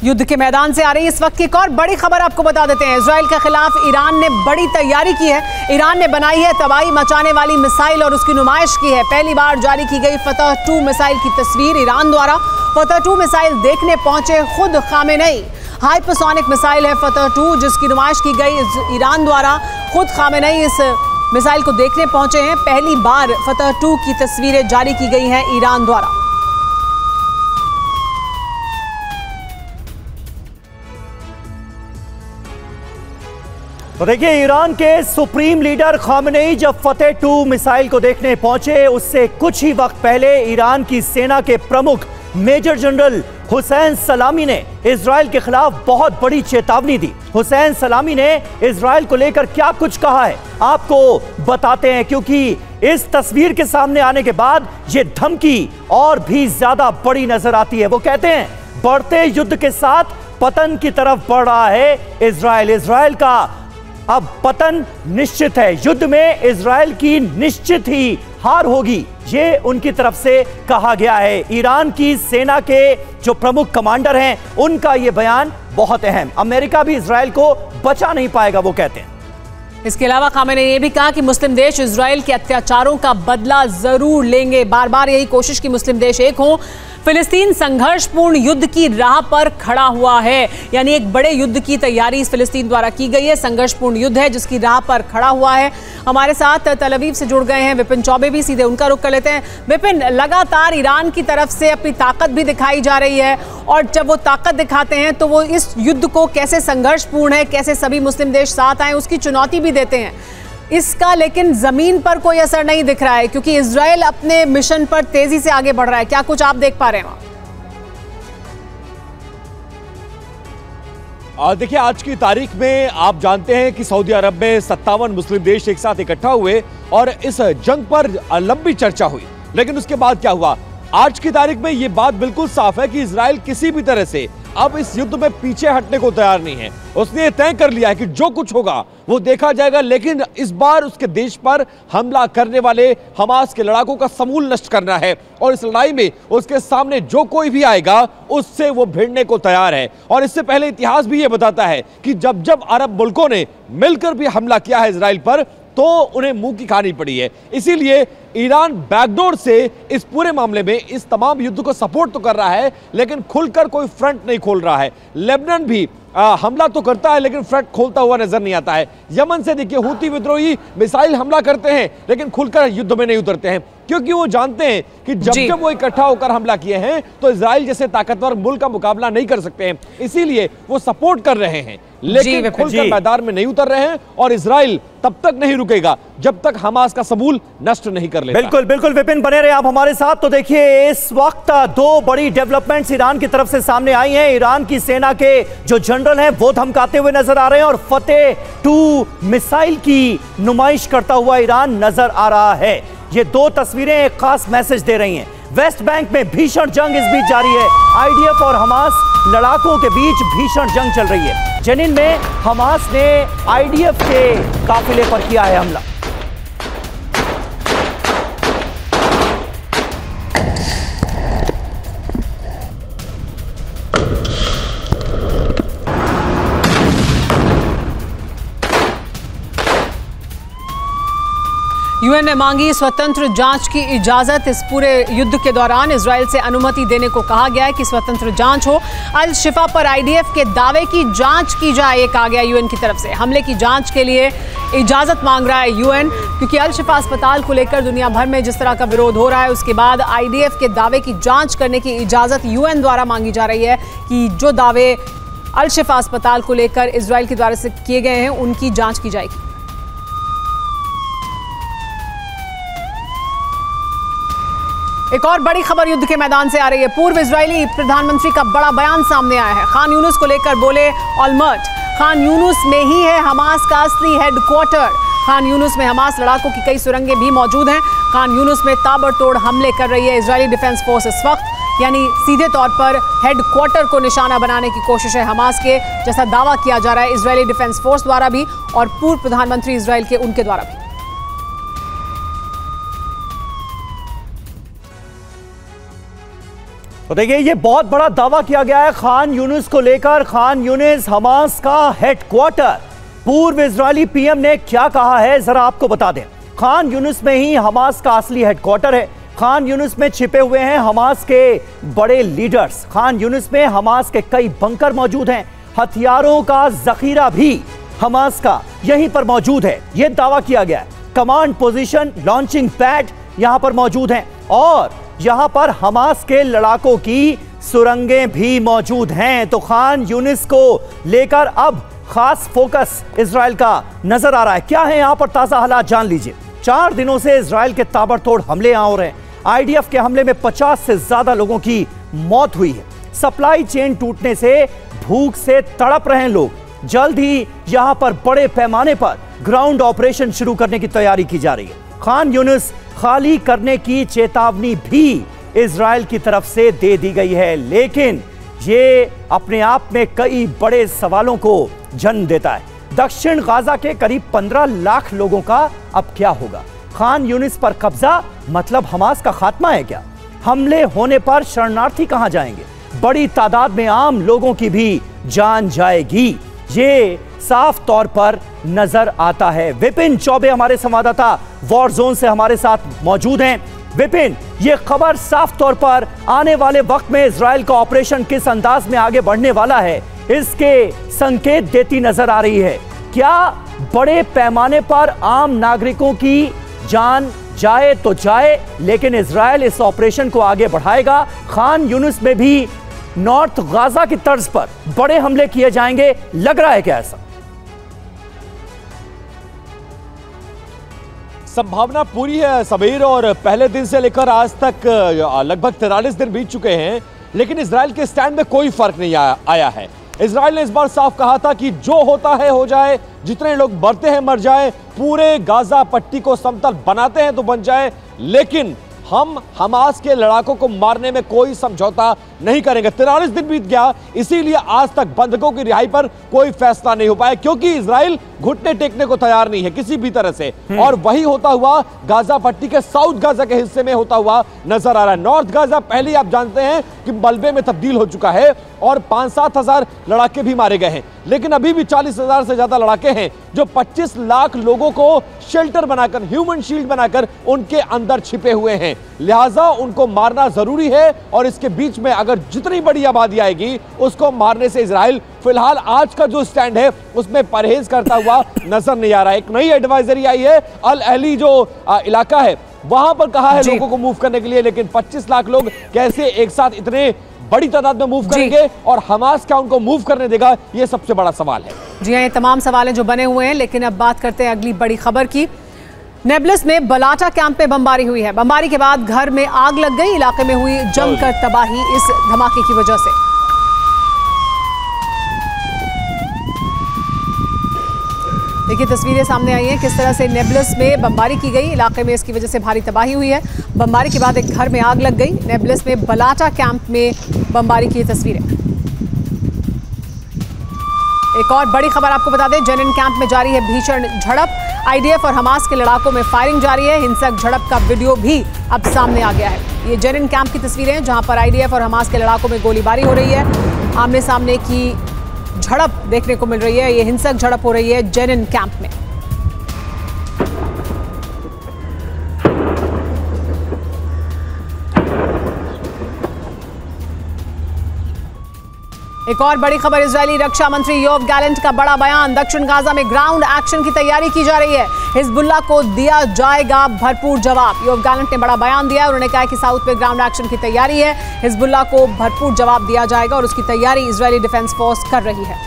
युद्ध के मैदान से आ रही इस वक्त की एक और बड़ी खबर आपको बता देते हैं। इजराइल के खिलाफ ईरान ने बड़ी तैयारी की है। ईरान ने बनाई है तबाही मचाने वाली मिसाइल और उसकी नुमाइश की है। पहली बार जारी की गई फतह-2 मिसाइल की तस्वीर ईरान द्वारा। फतह-2 मिसाइल देखने पहुंचे खुद खामेनेई। हाइपरसोनिक मिसाइल है फतह-2 जिसकी नुमाइश की गई ईरान द्वारा। खुद खामेनेई इस मिसाइल को देखने पहुंचे हैं। पहली बार फतह-2 की तस्वीरें जारी की गई हैं ईरान द्वारा। तो देखिए, ईरान के सुप्रीम लीडर खामेनेई जब फतह-2 मिसाइल को देखने पहुंचे, उससे कुछ ही वक्त पहले ईरान की सेना के प्रमुख मेजर जनरल हुसैन सलामी ने इजराइल के खिलाफ बहुत बड़ी चेतावनी दी। हुसैन सलामी ने इजराइल को लेकर क्या कुछ कहा है आपको बताते हैं, क्योंकि इस तस्वीर के सामने आने के बाद यह धमकी और भी ज्यादा बड़ी नजर आती है। वो कहते हैं बढ़ते युद्ध के साथ पतन की तरफ बढ़ रहा है इजराइल। इजराइल का अब पतन निश्चित है। युद्ध में इजराइल की निश्चित ही हार होगी, ये उनकी तरफ से कहा गया है। ईरान की सेना के जो प्रमुख कमांडर हैं, उनका ये बयान बहुत अहम। अमेरिका भी इजराइल को बचा नहीं पाएगा, वो कहते हैं। इसके अलावा खामेनेई ने यह भी कहा कि मुस्लिम देश इजराइल के अत्याचारों का बदला जरूर लेंगे। बार बार यही कोशिश की मुस्लिम देश एक हो। फिलिस्तीन संघर्षपूर्ण युद्ध की राह पर खड़ा हुआ है, यानी एक बड़े युद्ध की तैयारी इस फिलिस्तीन द्वारा की गई है। संघर्षपूर्ण युद्ध है जिसकी राह पर खड़ा हुआ है। हमारे साथ तल अवीव से जुड़ गए हैं विपिन चौबे भी, सीधे उनका रुख कर लेते हैं। विपिन, लगातार ईरान की तरफ से अपनी ताकत भी दिखाई जा रही है, और जब वो ताकत दिखाते हैं तो वो इस युद्ध को कैसे संघर्षपूर्ण है, कैसे सभी मुस्लिम देश साथ आए, उसकी चुनौती भी देते हैं। इसका लेकिन जमीन पर कोई असर नहीं दिख रहा है, क्योंकि इजराइल अपने मिशन पर तेजी से आगे बढ़ रहा है। क्या कुछ आप देख पा रहे हैं वहां? देखिए, आज की तारीख में आप जानते हैं कि सऊदी अरब में 57 मुस्लिम देश एक साथ इकट्ठा हुए और इस जंग पर लंबी चर्चा हुई। लेकिन उसके बाद क्या हुआ? आज की तारीख में यह बात बिल्कुल साफ है कि इजराइल किसी भी तरह से अब इस युद्ध में पीछे हटने को तैयार नहीं है। उसने तय कर लिया है कि जो कुछ होगा वो देखा जाएगा, लेकिन इस बार उसके देश पर हमला करने वाले हमास के लड़ाकों का समूल नष्ट करना है, और इस लड़ाई में उसके सामने जो कोई भी आएगा उससे वो भिड़ने को तैयार है। और इससे पहले इतिहास भी ये बताता है कि जब जब अरब मुल्कों ने मिलकर भी हमला किया है इजराइल पर, तो उन्हें मुंह की खानी पड़ी है। इसीलिए ईरान बैकडोर से इस पूरे मामले में इस तमाम युद्ध को सपोर्ट तो कर रहा है, लेकिन खुलकर कोई फ्रंट नहीं खोल रहा है। लेबनान भी हमला तो करता है, लेकिन फ्रंट खोलता हुआ नजर नहीं आता है। यमन से देखिए, हूती विद्रोही मिसाइल हमला करते हैं, लेकिन खुलकर युद्ध में नहीं उतरते हैं, क्योंकि वो जानते हैं कि जब वो इकट्ठा होकर हमला किए हैं तो इजराइल जैसे ताकतवर मुल्क का मुकाबला नहीं कर सकते हैं। इसीलिए वो सपोर्ट कर रहे हैं, लेकिन खुलकर मैदान में नहीं उतर रहे हैं। और इजराइल तब तक नहीं रुकेगा जब तक हमास का समूल नष्ट नहीं कर लेता। बिल्कुल बिल्कुल विपिन, बने रहे आप हमारे साथ। तो देखिए, इस वक्त दो बड़ी डेवलपमेंट्स ईरान की तरफ से सामने आई हैं। ईरान की सेना के जो जनरल हैं वो धमकाते हुए नजर आ रहे हैं, और फतह-2 मिसाइल की नुमाइश करता हुआ ईरान नजर आ रहा है। ये दो तस्वीरें एक खास मैसेज दे रही हैं। वेस्ट बैंक में भीषण जंग इस बीच जारी है। आईडीएफ और हमास लड़ाकों के बीच भीषण जंग चल रही है। जेनिन में हमास ने आईडीएफ के काफिले पर किया है हमला। यूएन ने मांगी स्वतंत्र जांच की इजाजत। इस पूरे युद्ध के दौरान इजराइल से अनुमति देने को कहा गया है कि स्वतंत्र जांच हो। अल शिफा पर आईडीएफ के दावे की जांच की जाए, ये कहा गया यूएन की तरफ से। हमले की जांच के लिए इजाजत मांग रहा है यूएन, क्योंकि अल शिफा अस्पताल को लेकर दुनिया भर में जिस तरह का विरोध हो रहा है, उसके बाद आईडीएफ के दावे की जांच करने की इजाजत यूएन द्वारा मांगी जा रही है कि जो दावे अल शिफा अस्पताल को लेकर इजराइल के द्वारा से किए गए हैं उनकी जांच की जाएगी। एक और बड़ी खबर युद्ध के मैदान से आ रही है। पूर्व इजरायली प्रधानमंत्री का बड़ा बयान सामने आया है। खान यूनुस को लेकर बोले ऑलमर्ट, खान यूनुस में ही है हमास का असली हेडक्वार्टर। खान यूनुस में हमास लड़ाकों की कई सुरंगें भी मौजूद हैं। खान यूनुस में ताबड़तोड़ हमले कर रही है इजरायली डिफेंस फोर्स इस वक्त, यानी सीधे तौर पर हेडक्वार्टर को निशाना बनाने की कोशिश है हमास के, जैसा दावा किया जा रहा है इजरायली डिफेंस फोर्स द्वारा भी और पूर्व प्रधानमंत्री इजराइल के उनके द्वारा भी। तो देखिए, ये बहुत बड़ा दावा किया गया है खान यूनिस को लेकर। खान यूनिस हमास का हेडक्वार्टर। पूर्व इजरायली पीएम ने क्या कहा है जरा आपको बता दें। खान यूनिस में ही हमास का असली हेडक्वार्टर है। खान यूनिस में छिपे हुए हैं हमास के बड़े लीडर्स। खान यूनिस में हमास के कई बंकर मौजूद हैं। हथियारों का जखीरा भी हमास का यहीं पर मौजूद है, यह दावा किया गया है। कमांड पोजीशन, लॉन्चिंग पैड यहां पर मौजूद हैं और यहां पर हमास के लड़ाकों की सुरंगें भी मौजूद हैं। तो खान यूनिस को लेकर अब खास फोकस इजराइल का नजर आ रहा है। क्या है यहां पर ताजा हालात, जान लीजिए। 4 दिनों से इजराइल के ताबड़तोड़ हमले यहां हो रहे हैं। आईडीएफ के हमले में 50 से ज्यादा लोगों की मौत हुई है। सप्लाई चेन टूटने से भूख से तड़प रहे हैं लोग। जल्द ही यहां पर बड़े पैमाने पर ग्राउंड ऑपरेशन शुरू करने की तैयारी की जा रही है। खान यूनिस खाली करने की चेतावनी भी इजराइल की तरफ से दे दी गई है, लेकिन ये अपने आप में कई बड़े सवालों को जन्म देता है। दक्षिण गाजा के करीब 15 लाख लोगों का अब क्या होगा? खान यूनिस पर कब्जा मतलब हमास का खात्मा है क्या? हमले होने पर शरणार्थी कहां जाएंगे? बड़ी तादाद में आम लोगों की भी जान जाएगी, ये साफ तौर पर नजर आता है। विपिन चौबे हमारे संवाददाता वॉर जोन से हमारे साथ मौजूद हैं। विपिन, ये खबर साफ तौर पर आने वाले वक्त में इजराइल का ऑपरेशन किस अंदाज में आगे बढ़ने वाला है, इसके संकेत देती नजर आ रही है। क्या बड़े पैमाने पर आम नागरिकों की जान जाए तो जाए, लेकिन इजराइल इस ऑपरेशन को आगे बढ़ाएगा? खान यूनिस में भी नॉर्थ गाजा की तर्ज पर बड़े हमले किए जाएंगे, लग रहा है क्या ऐसा? संभावना पूरी है सबीर, और पहले दिन से लेकर आज तक लगभग 43 दिन बीत चुके हैं, लेकिन इजराइल के स्टैंड में कोई फर्क नहीं आया है। इजराइल ने इस बार साफ कहा था कि जो होता है हो जाए, जितने लोग मरते हैं मर जाए, पूरे गाजा पट्टी को समतल बनाते हैं तो बन जाए, लेकिन हम हमास के लड़ाकों को मारने में कोई समझौता नहीं करेंगे। 43 दिन बीत गया, इसीलिए आज तक बंधकों की रिहाई पर कोई फैसला नहीं हो पाया, क्योंकि इजराइल घुटने टेकने को तैयार नहीं है किसी भी तरह से। और वही होता हुआ गाजा पट्टी के साउथ गाजा के हिस्से में होता हुआ नजर आ रहा है। नॉर्थ गाजा पहले आप जानते हैं कि मलबे में तब्दील हो चुका है और 5-7 हजार लड़ाके भी मारे गए हैं, लेकिन अभी भी 40,000 से ज्यादा लड़ाके हैं जो 25 लाख लोगों को शेल्टर बनाकर, ह्यूमन शील्ड बनाकर उनके अंदर छिपे हुए हैं। लिहाजा उनको मारना जरूरी है, और इसके बीच में अगर जितनी बड़ी आबादी आएगी उसको मारने से इजराइल फिलहाल आज का जो स्टैंड है उसमें परहेज करता हुआ नजर नहीं आ रहा है। एक नई एडवाइजरी आई है, अल अहली जो इलाका है वहां पर कहा है लोगों को मूव करने के लिए, लेकिन 25 लाख लोग कैसे एक साथ इतने बड़ी तादाद में मूव करेंगे और हमास क्या उनको मूव करने देगा, ये सबसे बड़ा सवाल है। जी हाँ, ये तमाम सवाल हैं जो बने हुए हैं, लेकिन अब बात करते हैं अगली बड़ी खबर की। नेबलस में बलाटा कैंप में बमबारी हुई है। बमबारी के बाद घर में आग लग गई। इलाके में हुई जमकर तबाही इस धमाके की वजह से। देखिए तस्वीरें सामने आई हैं किस तरह से नेबलस में बमबारी की गई। इलाके में इसकी वजह से भारी तबाही हुई है। बमबारी के बाद एक घर में आग लग गई। नेबलस में बलाटा कैंप में बमबारी की तस्वीरें। एक और बड़ी खबर आपको बता दें, जेनिन कैंप में जारी है भीषण झड़प। आईडीएफ और हमास के लड़ाकों में फायरिंग जारी है। हिंसक झड़प का वीडियो भी अब सामने आ गया है। ये जेनिन कैंप की तस्वीरें हैं जहां पर आईडीएफ और हमास के लड़ाकों में गोलीबारी हो रही है। आमने सामने की झड़प देखने को मिल रही है। ये हिंसक झड़प हो रही है जेनिन कैंप में। एक और बड़ी खबर, इजरायली रक्षा मंत्री योव गैलेंट का बड़ा बयान। दक्षिण गाजा में ग्राउंड एक्शन की तैयारी की जा रही है। हिजबुल्लाह को दिया जाएगा भरपूर जवाब। योव गैलेंट ने बड़ा बयान दिया। उन्होंने कहा कि साउथ में ग्राउंड एक्शन की तैयारी है। हिजबुल्लाह को भरपूर जवाब दिया जाएगा और उसकी तैयारी इजरायली डिफेंस फोर्स कर रही है।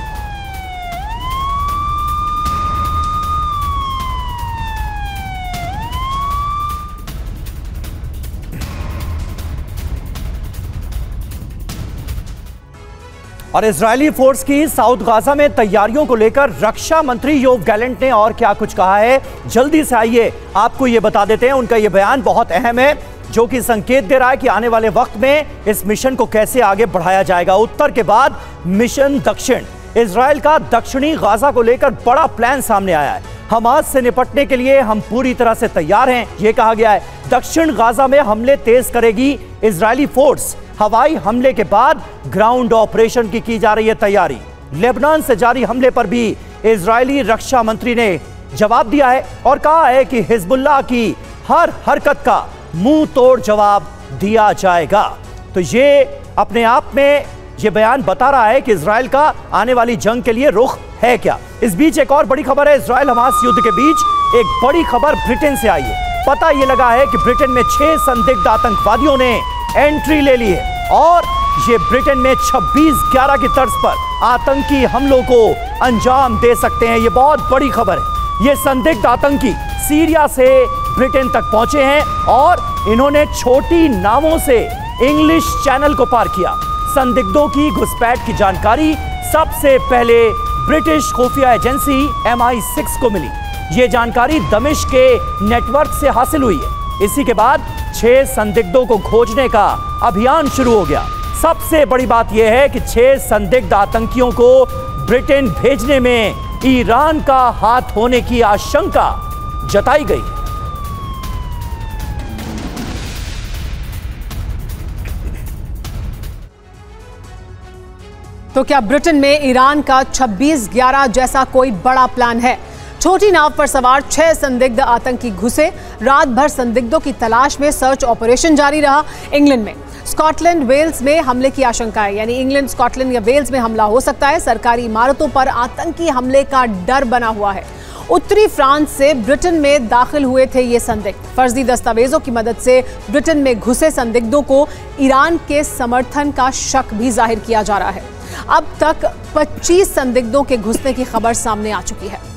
और इजरायली फोर्स की साउथ गाजा में तैयारियों को लेकर रक्षा मंत्री योव गैलेंट ने और क्या कुछ कहा है, जल्दी से आइए आपको ये बता देते हैं। उनका ये बयान बहुत अहम है, जो कि संकेत दे रहा है कि आने वाले वक्त में इस मिशन को कैसे आगे बढ़ाया जाएगा। उत्तर के बाद मिशन दक्षिण। इजराइल का दक्षिणी गाजा को लेकर बड़ा प्लान सामने आया है। हमास से निपटने के लिए हम पूरी तरह से तैयार हैं, यह कहा गया है। दक्षिण गाजा में हमले तेज करेगी इजरायली फोर्स। हवाई हमले के बाद ग्राउंड ऑपरेशन की जा रही है तैयारी। लेबनान से जारी हमले पर भी इजरायली रक्षा मंत्री ने जवाब दिया है और कहा है कि हिजबुल्लाह की हर हरकत का मुंह तोड़ जवाब दिया जाएगा। तो ये अपने आप में ये बयान बता रहा है कि इजराइल का आने वाली जंग के लिए रुख है क्या। इस बीच एक और बड़ी खबर है। इजराइल हमास युद्ध के बीच एक बड़ी खबर ब्रिटेन से आई है। पता यह लगा है कि ब्रिटेन में 6 संदिग्ध आतंकवादियों ने एंट्री ले ली है और ये ब्रिटेन में 26/11 की तर्ज पर आतंकी हमलों को अंजाम दे सकते हैं। ये बहुत बड़ी खबर है। ये संदिग्ध आतंकी सीरिया से ब्रिटेन तक पहुंचे हैं और इन्होंने छोटी नावों से इंग्लिश चैनल को पार किया। संदिग्धों की घुसपैठ की जानकारी सबसे पहले ब्रिटिश खुफिया एजेंसी MI6 को मिली। ये जानकारी दमिश्क के नेटवर्क से हासिल हुई है। इसी के बाद 6 संदिग्धों को खोजने का अभियान शुरू हो गया। सबसे बड़ी बात यह है कि 6 संदिग्ध आतंकियों को ब्रिटेन भेजने में ईरान का हाथ होने की आशंका जताई गई है। तो क्या ब्रिटेन में ईरान का 26/11 जैसा कोई बड़ा प्लान है? छोटी नाव पर सवार 6 संदिग्ध आतंकी घुसे। रात भर संदिग्धों की तलाश में सर्च ऑपरेशन जारी रहा। इंग्लैंड में, स्कॉटलैंड, वेल्स में हमले की आशंका है, यानी इंग्लैंड, स्कॉटलैंड या वेल्स में हमला हो सकता है। सरकारी इमारतों पर आतंकी हमले का डर बना हुआ है। उत्तरी फ्रांस से ब्रिटेन में दाखिल हुए थे ये संदिग्ध। फर्जी दस्तावेजों की मदद से ब्रिटेन में घुसे संदिग्धों को ईरान के समर्थन का शक भी जाहिर किया जा रहा है। अब तक 25 संदिग्धों के घुसने की खबर सामने आ चुकी है।